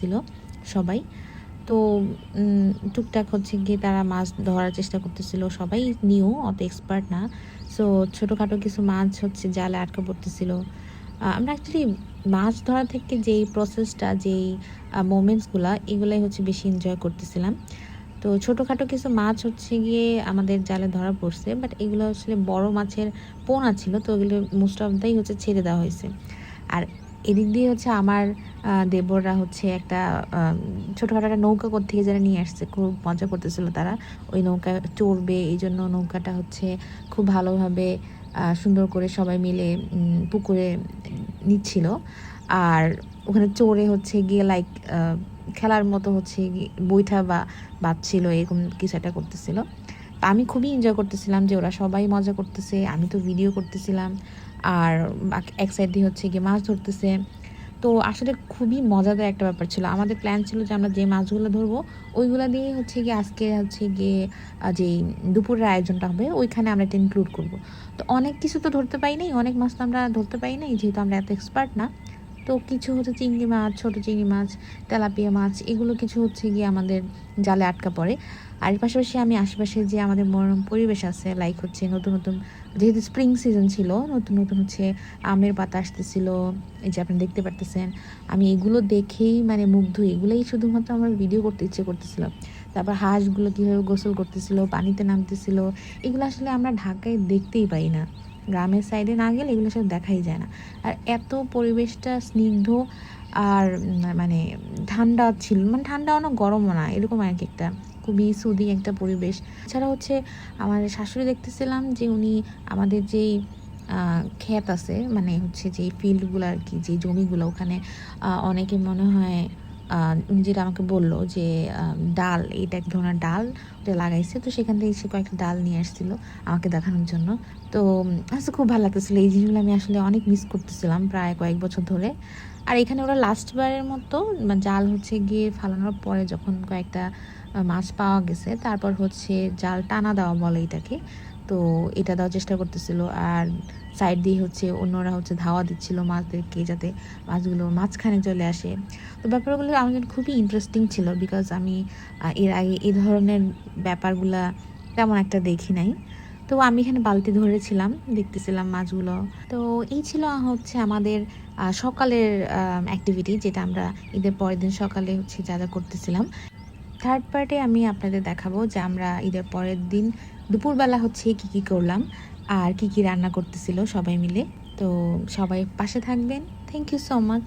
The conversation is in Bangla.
ছিল সবাই। তো টুকটাক হচ্ছে গিয়ে তারা মাছ ধরার চেষ্টা করতেছিল, সবাই নিউ, অত এক্সপার্ট না। সো ছোটোখাটো কিছু মাছ হচ্ছে জালে আটকা পড়তেছিল। আমরা অ্যাকচুয়ালি মাছ ধরা থেকে যেই প্রসেসটা, যেই মোমেন্টসগুলা, এগুলাই হচ্ছে বেশি এনজয় করতেছিলাম। তো ছোটোখাটো কিছু মাছ হচ্ছে গিয়ে আমাদের জালে ধরা পড়ছে, বাট এগুলো আসলে বড় মাছের পোনা ছিল, তো ওগুলো মোস্ট অফ দাই হচ্ছে ছেড়ে দেওয়া হয়েছে। আর এদিক দিয়ে হচ্ছে আমার দেবররা হচ্ছে একটা ছোটোখাটো একটা নৌকা থেকে যারা নিয়ে আসছে, খুব মজা করতেছিল তারা। ওই নৌকা চড়বে, এই জন্য নৌকাটা হচ্ছে খুব ভালোভাবে সুন্দর করে সবাই মিলে পুকুরে নিচ্ছিল। আর ওখানে চড়ে হচ্ছে গিয়ে লাইক খেলার মতো হচ্ছে বৈঠা বা বাজছিল, এরকম কিছু একটা করতেছিল। আমি খুবই এনজয় করতেছিলাম যে ওরা সবাই মজা করতেছে, আমি তো ভিডিও করতেছিলাম। আর এক সাইড দিয়ে হচ্ছে গিয়ে মাছ ধরতেছে। তো আসলে খুবই মজাদার একটা ব্যাপার ছিল। আমাদের প্ল্যান ছিল যে আমরা যে মাছগুলো ধরবো ওইগুলো দিয়ে হচ্ছে গিয়ে আজকে হচ্ছে গিয়ে যে দুপুরের আয়োজনটা হবে ওইখানে আমরা এটা ইনক্লুড করবো। তো অনেক কিছু তো ধরতে পাই নাই, অনেক মাছ তো আমরা ধরতে পাই নাই, যেহেতু আমরা এত এক্সপার্ট না। তো কিছু হচ্ছে চিংড়ি মাছ, ছোটো চিংড়ি মাছ, তেলাপিয়া মাছ, এগুলো কিছু হচ্ছে গিয়ে আমাদের জালে আটকা পড়ে। আর পাশাপাশি আমি আশেপাশে যে আমাদের মনোরম পরিবেশ আছে, লাইক হচ্ছে নতুন নতুন, যেহেতু স্প্রিং সিজন ছিল, নতুন নতুন হচ্ছে আমের পাতা আসতেছিল, এই যে আপনি দেখতে পারতেছেন। আমি এগুলো দেখেই মানে মুগ্ধ, এগুলোই শুধুমাত্র আমার ভিডিও করতে ইচ্ছে করতেছিল। তারপর হাঁসগুলো কীভাবে গোসল করতেছিল, পানিতে নামতেছিল, এগুলো আসলে আমরা ঢাকায় দেখতেই পাই না। গ্রামের সাইডে না গেলে এগুলো সব দেখাই যায় না। আর এত পরিবেশটা স্নিগ্ধ আর মানে ঠান্ডা ছিল, মানে ঠান্ডাও না গরমও না, এরকম আর কি একটা খুবই সুদিং একটা পরিবেশ। এছাড়া হচ্ছে আমার শাশুড়ি দেখতেছিলাম যে উনি আমাদের যেই ক্ষেত আছে, মানে হচ্ছে যে ফিল্ডগুলো আর কি, যে জমিগুলো, ওখানে অনেকে মনে হয় উনি যেটা আমাকে বললো যে ডাল, এটা এক ধরনের ডাল ওটা লাগাইছে, তো সেখান থেকে সে কয়েকটা ডাল নিয়ে আসছিল আমাকে দেখানোর জন্য। তো আসলে খুব ভালো লাগতেছিলো, এই জিনিসগুলো আমি আসলে অনেক মিস করতেছিলাম প্রায় কয়েক বছর ধরে। আর এখানে ওরা লাস্টবারের মতো জাল হচ্ছে গিয়ে ফালানোর পরে যখন কয়েকটা মাছ পাওয়া গেছে, তারপর হচ্ছে জাল টানা দেওয়া বলে এটাকে, তো এটা দেওয়ার চেষ্টা করতেছিল। আর সাইড দিয়ে হচ্ছে অন্যরা হচ্ছে ধাওয়া দিচ্ছিল মাছদেরকে, যাতে মাছগুলো মাঝখানে চলে আসে। তো ব্যাপারগুলো আমার জন্য খুবই ইন্টারেস্টিং ছিল, বিকজ আমি এর আগে এই ধরনের ব্যাপারগুলা তেমন একটা দেখি নাই। তো আমি এখানে বালতি ধরেছিলাম, দেখতেছিলাম মাছগুলো। তো এই ছিল হচ্ছে আমাদের সকালের অ্যাক্টিভিটি, যেটা আমরা ঈদের পরের দিন সকালে হচ্ছে যা যা করতেছিলাম। থার্ড পার্টে আমি আপনাদের দেখাবো যে আমরা ঈদের পরের দিন দুপুরবেলা হচ্ছে কী কী করলাম আর কী কী রান্না করতেছিল সবাই মিলে। তো সবাই পাশে থাকবেন। Thank you so much.